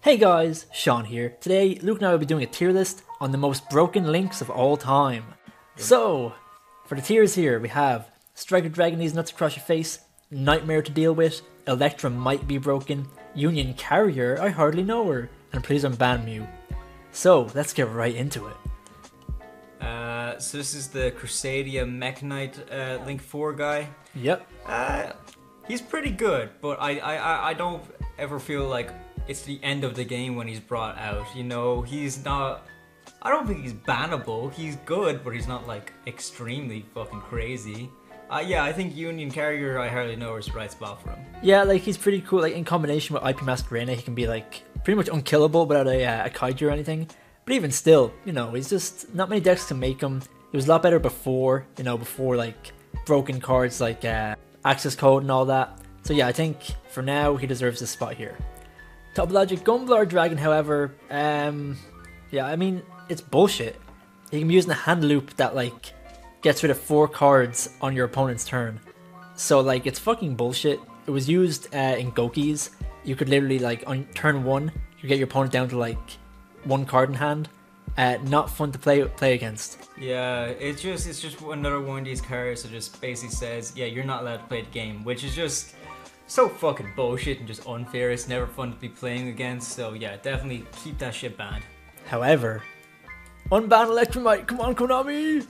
Hey guys, Sean here. Today, Luke and I will be doing a tier list on the most broken links of all time. So, for the tiers here, we have Striker Dragon needs nuts across your face, Nightmare to deal with, Electra might be broken, Union Carrier, I hardly know her, and please unban Mew. So, let's get right into it. So this is the Crusadia Mech Knight Link 4 guy. Yep. He's pretty good, but I don't ever feel like it's the end of the game when he's brought out. You know, he's not... I don't think he's bannable. He's good, but he's not like extremely fucking crazy. Yeah, I think Union Carrier, I hardly know, is the right spot for him. Yeah, like he's pretty cool. Like in combination with IP Masquerade, he can be like pretty much unkillable without a kaiju or anything. But even still, you know, he's just not many decks can make him. He was a lot better before, you know, before like broken cards like access code and all that. So yeah, I think for now he deserves this spot here. Top Logic Gumblar Dragon, however, yeah, I mean it's bullshit. You can be using a hand loop that like gets rid of 4 cards on your opponent's turn. So like it's fucking bullshit. It was used in Gokis. You could literally like on turn 1, you get your opponent down to like 1 card in hand. Not fun to play against. Yeah, it's just another one of these cards that just basically says, yeah, you're not allowed to play the game, which is just so fucking bullshit and just unfair. It's never fun to be playing against. So yeah, definitely keep that shit banned. However, unban Electromite, come on Konami!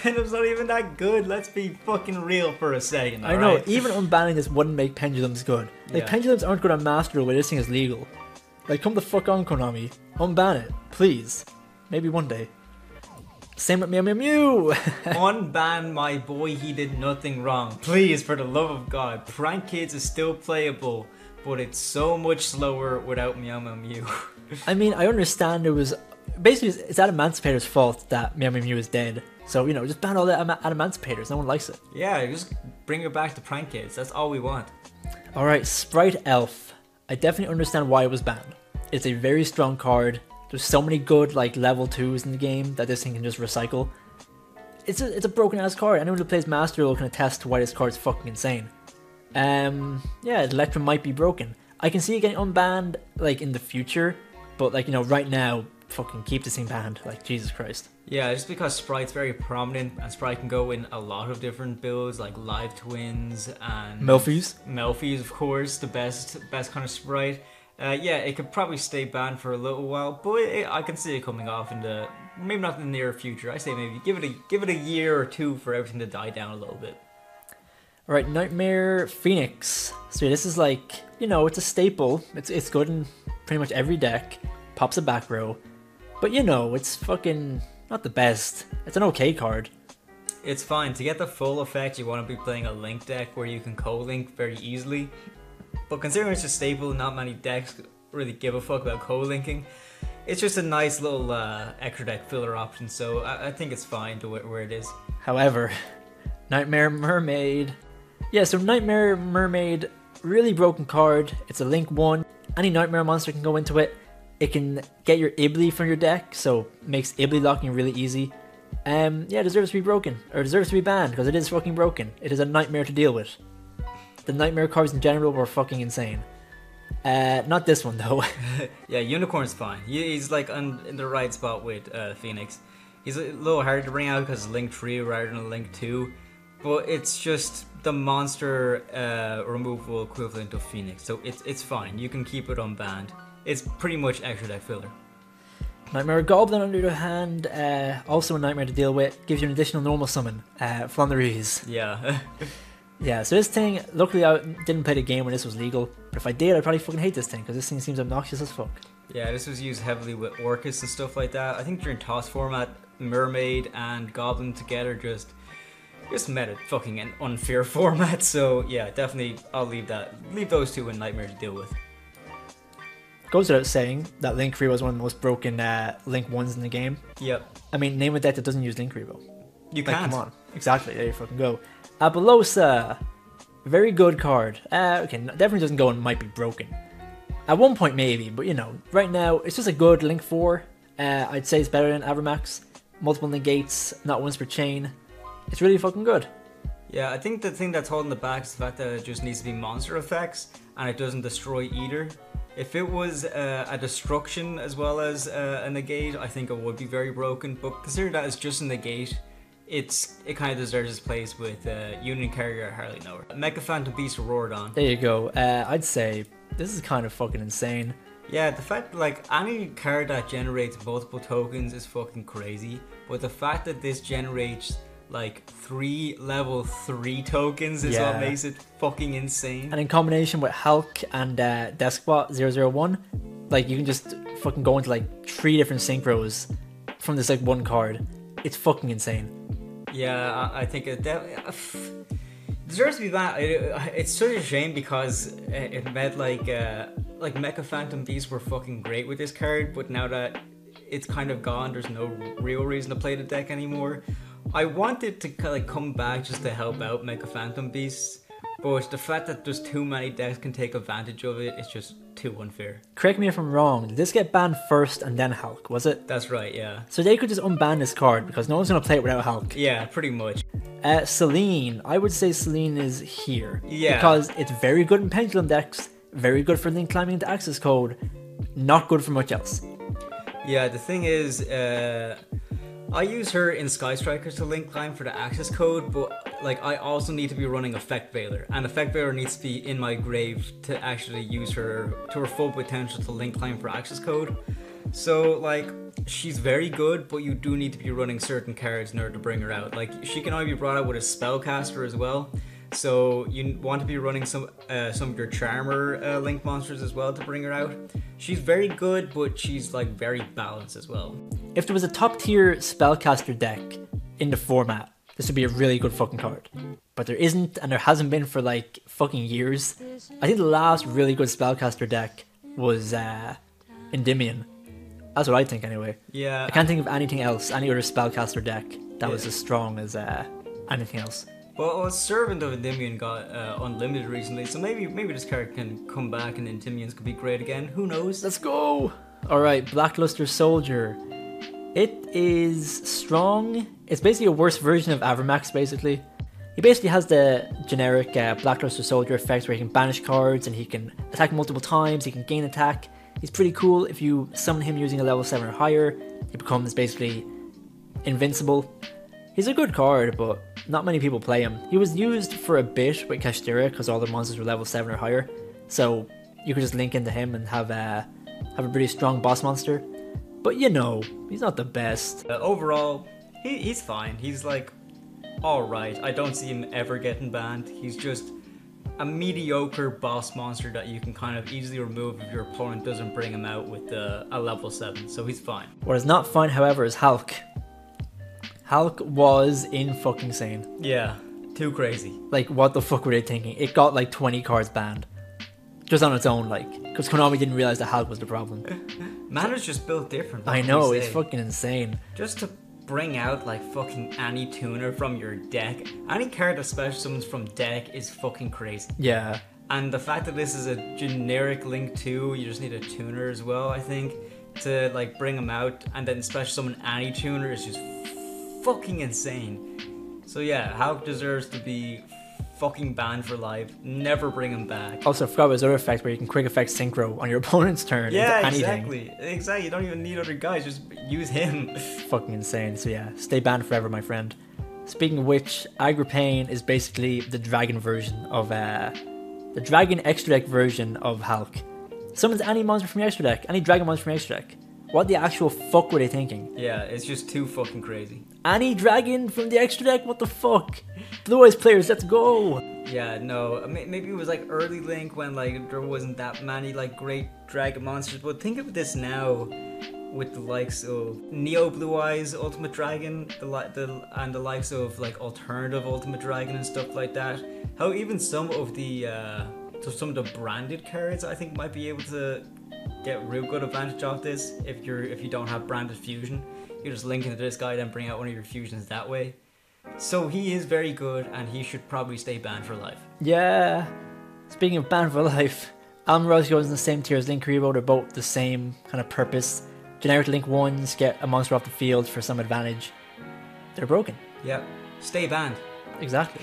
Pendulum's not even that good, let's be fucking real for a second, I know, even unbanning this wouldn't make Pendulums good. Like, Pendulums aren't good on Master Duel where this thing is legal. Like, come the fuck on, Konami. Unban it, please. Maybe one day. Same with Mew Mew Mew! Unban my boy, he did nothing wrong. Please, for the love of God. Prank Kids is still playable, but it's so much slower without Mew Mew Mew. I mean, I understand it was... Basically, it's Adamantipator's fault that Mew Mew Mew is dead. So, you know, just ban all the Adamanticators. No one likes it. Yeah, just bring it back to Prank Kids. That's all we want. Alright, Sprite Elf. I definitely understand why it was banned. It's a very strong card. There's so many good like level 2s in the game that this thing can just recycle. It's a broken ass card. Anyone who plays Master Duel can attest to why this card's fucking insane. Yeah, Electra might be broken. I can see it getting unbanned like in the future, but like, you know, right now, fucking keep this thing banned. Like, Jesus Christ. Yeah, just because Sprite's very prominent and Sprite can go in a lot of different builds like Live Twins and Melfies. Melfies, of course, the best kind of Sprite. Yeah, it could probably stay banned for a little while, but I can see it coming off in the maybe not in the near future. I say maybe give it a year or 2 for everything to die down a little bit. All right, Nightmare Phoenix. So this is like, you know, it's a staple. It's good in pretty much every deck. Pops a back row, but you know, it's fucking not the best. It's an okay card. It's fine. To get the full effect, you want to be playing a Link deck where you can co-link very easily. But considering it's a staple, not many decks really give a fuck about co-linking. It's just a nice little extra deck filler option, so I think it's fine to where it is. However, Nightmare Mermaid. Yeah, so Nightmare Mermaid, really broken card. It's a Link 1. Any Nightmare monster can go into it. It can get your Ibli from your deck, so makes Ibli locking really easy. Yeah, deserves to be broken, or deserves to be banned, because it is fucking broken. It is a nightmare to deal with. The Nightmare cards in general were fucking insane. Not this one though. Yeah, Unicorn's fine. He's like in the right spot with Phoenix. He's a little hard to bring out because Link 3 rather than Link 2. But it's just the monster removal equivalent of Phoenix. So it's fine. You can keep it unbanned. It's pretty much extra deck filler. Nightmare Goblin, on the other hand, also a nightmare to deal with. Gives you an additional normal summon. Flanderies. Yeah. Yeah, so this thing, luckily I didn't play the game when this was legal, but if I did, I'd probably fucking hate this thing, because this thing seems obnoxious as fuck. Yeah, this was used heavily with Orcus and stuff like that. I think during Toss format, Mermaid and Goblin together just made it fucking an unfair format, so yeah, definitely I'll leave those two in Nightmare to deal with. Goes without saying that Link Revo is one of the most broken Link 1s in the game. Yep. I mean, name a deck that doesn't use Link Revo. You like, can't. Come on. Exactly, there you fucking go. Apollosa, very good card. Okay, definitely doesn't go and might be broken. At one point maybe, but you know, right now it's just a good Link 4. I'd say it's better than Avramax. Multiple negates, not once per chain. It's really fucking good. Yeah, I think the thing that's holding it back is the fact that it just needs to be monster effects and it doesn't destroy either. If it was a destruction as well as a negate, I think it would be very broken. But consider that as just a negate, it kind of deserves its place with Union Carrier Harley Knower. Mecha Phantom Beast Rorodon. There you go. I'd say this is kind of fucking insane. Yeah, the fact that like any card that generates multiple tokens is fucking crazy. But the fact that this generates like 3 level 3 tokens is what makes it fucking insane. And in combination with Hulk and Deskbot 001, like you can just fucking go into like 3 different synchros from this like one card. It's fucking insane. Yeah, I think it deserves to be banned. It's such a shame because it meant like Mecha Phantom Beasts were fucking great with this card, but now that it's kind of gone, there's no real reason to play the deck anymore. I want it to kind of come back just to help out Mecha Phantom Beasts, but the fact that there's too many decks can take advantage of it is just too unfair. Correct me if I'm wrong, did this get banned first and then Hulk, was it? That's right, yeah. So they could just unban this card because no one's going to play it without Hulk. Yeah, pretty much. Selene, I would say Selene is here. Yeah. Because it's very good in Pendulum decks, very good for link climbing into access code, not good for much else. Yeah, the thing is, I use her in Sky Strikers to link climb for the access code, but like I also need to be running Effect Veiler, and Effect Veiler needs to be in my grave to actually use her to her full potential to link climb for access code. So like she's very good, but you do need to be running certain cards in order to bring her out. Like she can only be brought out with a Spellcaster as well. So you want to be running some of your Charmer link monsters as well to bring her out. She's very good, but she's like very balanced as well. If there was a top tier spellcaster deck in the format, this would be a really good fucking card. But there isn't, and there hasn't been for like fucking years. I think the last really good spellcaster deck was Endymion. That's what I think anyway. Yeah. I can't think of anything else, any other spellcaster deck that was as strong as anything else. Well, Servant of Endymion got unlimited recently, so maybe this card can come back and Endymions could be great again. Who knows? Let's go! Alright, Blackluster Soldier. It is strong. It's basically a worse version of Avermax, basically. He basically has the generic Blackluster Soldier effect where he can banish cards and he can attack multiple times, he can gain attack. He's pretty cool. If you summon him using a level 7 or higher, he becomes basically invincible. He's a good card, but not many people play him. He was used for a bit with Kashtira because all the monsters were level 7 or higher, so you could just link into him and have a pretty strong boss monster. But you know, he's not the best. Overall, he's fine. He's like, alright. I don't see him ever getting banned. He's just a mediocre boss monster that you can kind of easily remove if your opponent doesn't bring him out with a level 7, so he's fine. What is not fine, however, is Hulk. Hulk was fucking-sane. Yeah, too crazy. Like, what the fuck were they thinking? It got like 20 cards banned. Just on its own, like, because Konami didn't realize that Hulk was the problem. Mana's just built different. I know, it's fucking insane. Just to bring out like fucking any tuner from your deck, any card that special summons from deck is fucking crazy. Yeah. And the fact that this is a generic link too, you just need a tuner as well, I think, to like bring them out, and then special summon any tuner is just fucking insane. So yeah, Hulk deserves to be fucking banned for life. Never bring him back. Also, I forgot about his other effect where you can quick effect synchro on your opponent's turn. Yeah, into anything. exactly. You don't even need other guys, just use him. Fucking insane. So yeah, stay banned forever, my friend. Speaking of which, Agripane is basically the dragon version of the dragon extra deck version of Hulk. Summons any monster from your extra deck, any dragon monster from your extra deck. What the actual fuck were they thinking? Yeah, it's just too fucking crazy. Any dragon from the extra deck? What the fuck? Blue Eyes players, let's go! Yeah, no, maybe it was like early Link when like there wasn't that many like great dragon monsters, but think of this now with the likes of Neo Blue Eyes Ultimate Dragon, and the likes of like alternative Ultimate Dragon and stuff like that. How even some of the branded cards I think might be able to get real good advantage off this if you don't have branded fusion. You just link into this guy, then bring out one of your fusions that way. So he is very good, and he should probably stay banned for life. Yeah. Speaking of banned for life, Almirage goes in the same tier as Link Hero. They're both the same kind of purpose. Generic Link 1s get a monster off the field for some advantage. They're broken. Yep. Stay banned. Exactly.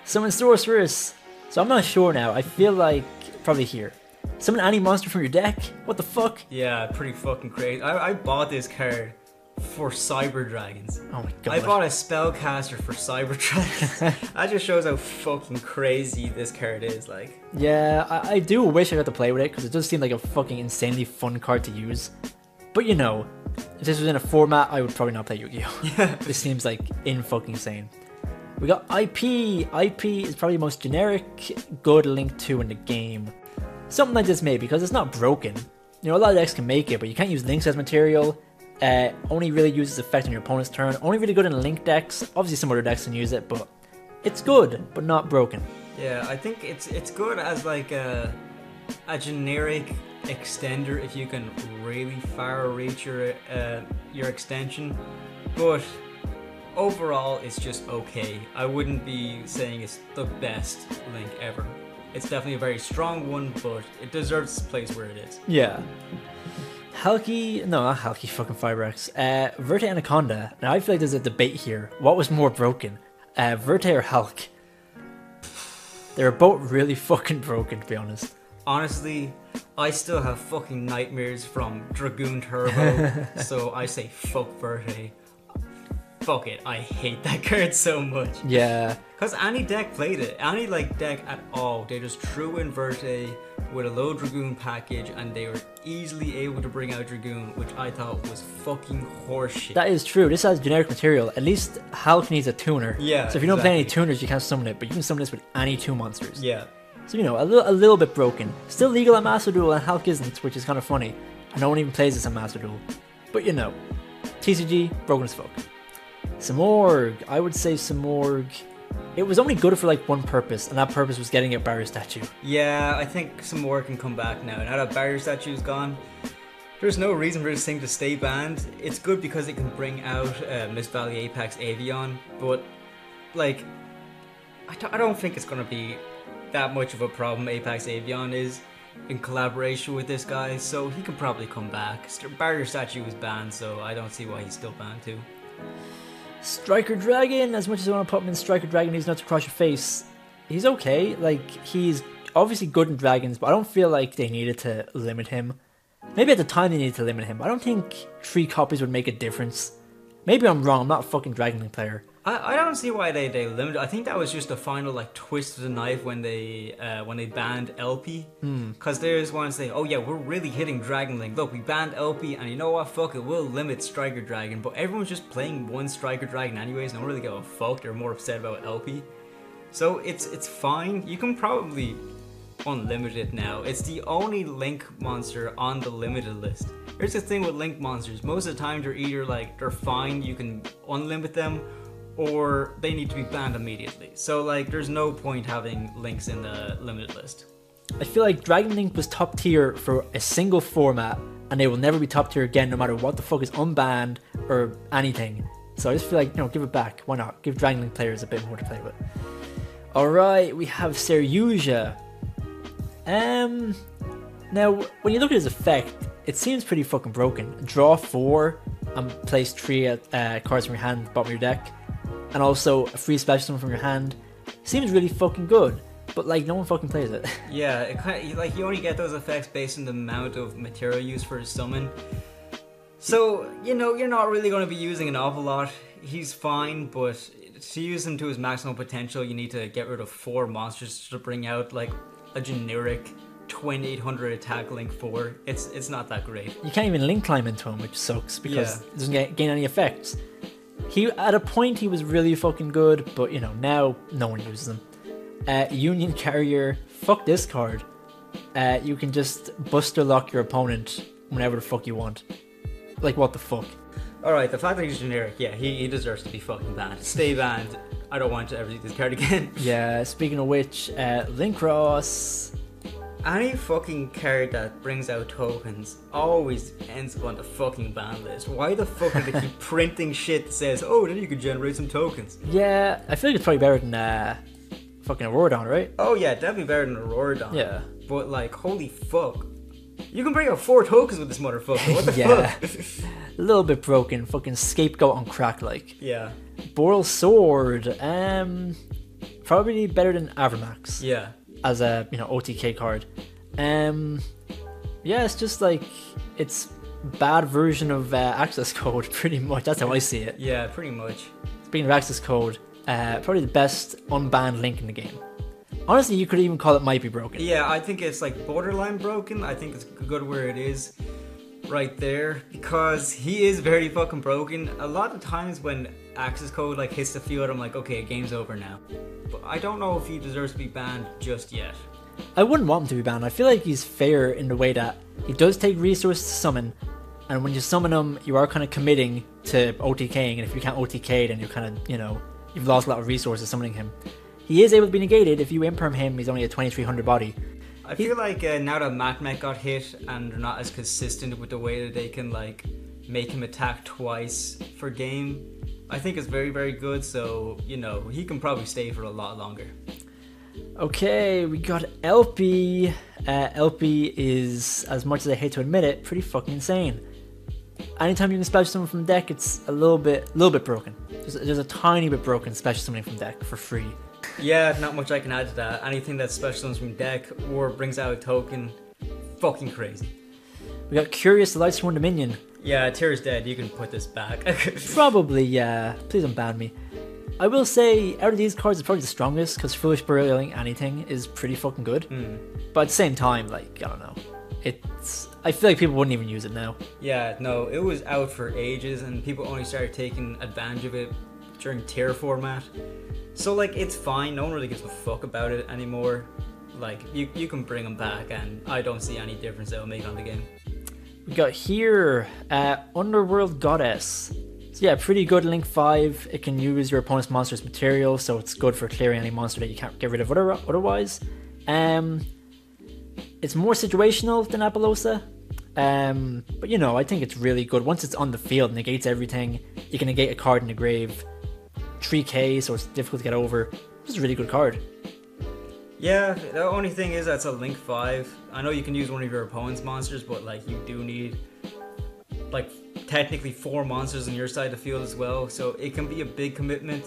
Summon Sorceress. So I'm not sure now. I feel like probably here. Summon any monster from your deck? What the fuck? Yeah, pretty fucking crazy. I bought this card for Cyber Dragons. Oh my god. I bought a spellcaster for Cyber Dragons. That just shows how fucking crazy this card is, like. Yeah, I do wish I got to play with it, because it does seem like a fucking insanely fun card to use. But you know, if this was in a format, I would probably not play Yu-Gi-Oh! Yeah. This seems like fucking insane. We got IP. IP is probably the most generic good Link 2 in the game. Something like this maybe, because it's not broken. You know, a lot of decks can make it, but you can't use Links as material. Only really uses effect on your opponent's turn. Only really good in Link decks. Obviously some other decks can use it, but it's good, but not broken. Yeah, I think it's good as like a generic extender if you can really far reach your extension, but overall it's just okay. I wouldn't be saying it's the best Link ever. It's definitely a very strong one, but it deserves its place where it is. Yeah. Halki, no, not Halki, fucking Firex. Verte Anaconda. Now I feel like there's a debate here. What was more broken? Verte or Hulk? They were both really fucking broken, to be honest. Honestly, I still have fucking nightmares from Dragoon Turbo, so I say fuck Verte. Fuck it, I hate that card so much. Yeah. Because any deck played it, any like deck at all, they just threw in Verte with a low Dragoon package and they were easily able to bring out Dragoon, which I thought was fucking horseshit. That is true. This has generic material. At least Hulk needs a tuner. Yeah, so if you don't play any tuners, you can't summon it, but you can summon this with any 2 monsters. Yeah. So, you know, a little bit broken. Still legal at Master Duel, and Hulk isn't, which is kind of funny. And no one even plays this on Master Duel. But, you know, TCG, broken as fuck. Simorg. I would say Simorg. It was only good for, like, one purpose, and that purpose was getting a barrier statue. Yeah, I think some more can come back now. Now that barrier statue's gone, there's no reason for this thing to stay banned. It's good because it can bring out Miss Valley Apex Avion, but, like, I don't think it's going to be that much of a problem Apex Avion is in collaboration with this guy, so he can probably come back. Barrier statue was banned, so I don't see why he's still banned too. Striker Dragon, as much as I want to put him in Striker Dragon, he's not to cross your face. He's okay, like, he's obviously good in dragons, but I don't feel like they needed to limit him. Maybe at the time they needed to limit him, but I don't think 3 copies would make a difference. Maybe I'm wrong, I'm not a fucking Dragon Link player. I don't see why they limited. I think that was just the final like twist of the knife when they banned LP. Because they just want to say, oh yeah, we're really hitting Dragon Link. Look, we banned LP, and you know what? Fuck it, we'll limit Striker Dragon. But everyone's just playing one Striker Dragon anyways. No one really give a fuck. They're more upset about LP. So it's fine. You can probably unlimit it now. It's the only Link monster on the limited list. Here's the thing with Link monsters. Most of the time they're either like they're fine, you can unlimit them, or they need to be banned immediately. So like there's no point having Links in the limited list. I feel like Dragon Link was top tier for a single format, and they will never be top tier again no matter what the fuck is unbanned or anything. So I just feel like, you know, give it back. Why not? Give Dragon Link players a bit more to play with. Alright, we have Seryuja. Now, when you look at his effect, it seems pretty fucking broken. Draw 4 and place 3 cards from your hand, bottom of your deck. And also a free special summon from your hand. Seems really fucking good, but like no one fucking plays it. Yeah, it kind of, like you only get those effects based on the amount of material used for his summon. So, you know, you're not really going to be using an awful lot. He's fine, but to use him to his maximum potential, you need to get rid of 4 monsters to bring out like a generic 2800 attack Link 4. It's not that great. You can't even link climb into him, which sucks because Yeah. it doesn't gain any effects. At a point he was really fucking good, but you know, now no one uses him. Union Carrier, fuck this card. You can just Buster Lock your opponent whenever the fuck you want. Like, what the fuck? Alright, the fact that he's generic, yeah, he deserves to be fucking banned. Stay banned. I don't want to ever see this card again. Yeah, speaking of which, Linkross. Any fucking card that brings out tokens always ends up on the fucking ban list. Why the fuck do they keep printing shit that says, oh, then you can generate some tokens? Yeah, I feel like it's probably better than fucking Auroradon, right? Oh yeah, definitely better than Auroradon. Yeah. But like, holy fuck. You can bring out 4 tokens with this motherfucker. What the Yeah. fuck? A little bit broken, fucking scapegoat on crack like. Yeah. Boral Sword, probably better than Avermax. Yeah. As a, you know, OTK card. Yeah, it's just like it's bad version of access code, pretty much. That's how I see it. Yeah, pretty much. Speaking of access code, probably the best unbanned Link in the game. Honestly, you could even call it might be broken. Yeah, I think it's like borderline broken. I think it's good where it is right there, because he is very fucking broken. A lot of times when access code like hits the field, I'm like, okay, game's over now. But I don't know if he deserves to be banned just yet. I wouldn't want him to be banned. I feel like he's fair in the way that he does take resources to summon, and when you summon him, you are kind of committing to OTKing, and if you can't OTK, then you're kind of, you know, you've lost a lot of resources summoning him. He is able to be negated. If you imperm him, he's only a 2300 body. I feel like now that Matmech got hit and they're not as consistent with the way that they can like make him attack twice per game, I think it's very, very good. So, you know, he can probably stay for a lot longer. Okay, we got LP. LP is, as much as I hate to admit it, pretty fucking insane. Anytime you can special summon from deck, it's a little bit broken. There's a tiny bit broken special summoning from deck for free. Yeah, not much I can add to that. Anything that special summons from deck or brings out a token, fucking crazy. We got Curious, the Lightsworn Dominion. Yeah, Tyr's dead. You can put this back. Probably, yeah. Please don't ban me. I will say, out of these cards, it's probably the strongest, because Foolish Burialing anything is pretty fucking good. But at the same time, like, I don't know. I feel like people wouldn't even use it now. Yeah, no, it was out for ages, and people only started taking advantage of it during tier format. So, like, it's fine. No one really gives a fuck about it anymore. Like, you can bring them back, and I don't see any difference that will make on the game. We got here, Underworld Goddess. So yeah, pretty good Link 5. It can use your opponent's monster's material, so it's good for clearing any monster that you can't get rid of otherwise. It's more situational than Apollosa. But you know, I think it's really good. Once it's on the field, it negates everything. You can negate a card in the grave. 3k, so it's difficult to get over. It's a really good card. Yeah, the only thing is that's a Link 5. I know you can use one of your opponent's monsters, but like you do need like technically 4 monsters on your side of the field as well, so it can be a big commitment.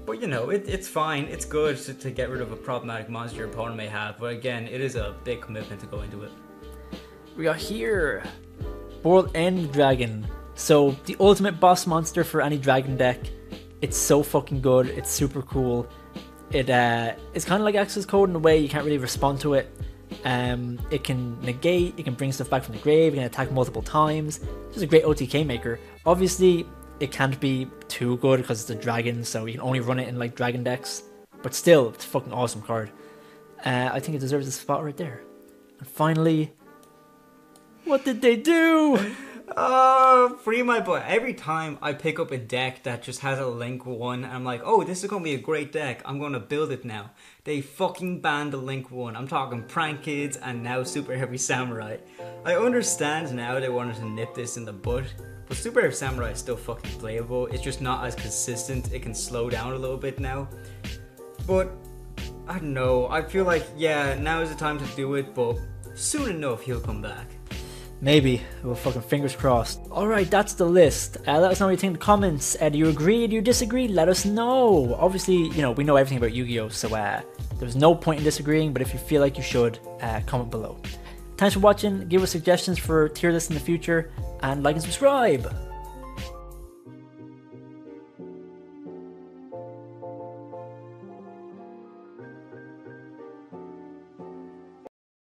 But you know, it's fine. It's good to get rid of a problematic monster your opponent may have, but again, it is a big commitment to go into it. We got here World End Dragon. So the ultimate boss monster for any dragon deck. It's so fucking good. It's super cool. It's kind of like access code in a way. You can't really respond to it. It can negate. It can bring stuff back from the grave. It can attack multiple times. It's just a great OTK maker. Obviously, it can't be too good because it's a dragon, so you can only run it in like dragon decks. But still, it's a fucking awesome card. I think it deserves a spot right there. And finally, what did they do? Free my butt. Every time I pick up a deck that just has a Link 1, I'm like, oh, this is going to be a great deck. I'm going to build it now. They fucking banned the Link 1. I'm talking Prank Kids and now Super Heavy Samurai. I understand now they wanted to nip this in the butt, but Super Heavy Samurai is still fucking playable. It's just not as consistent. It can slow down a little bit now. But, I don't know. I feel like, yeah, now is the time to do it, but soon enough he'll come back. Maybe. Well, fucking fingers crossed. Alright, that's the list. Let us know what you think in the comments. Do you agree? Do you disagree? Let us know. Obviously, you know, we know everything about Yu-Gi-Oh! So there's no point in disagreeing, but if you feel like you should, comment below. Thanks for watching. Give us suggestions for tier lists in the future, and like and subscribe.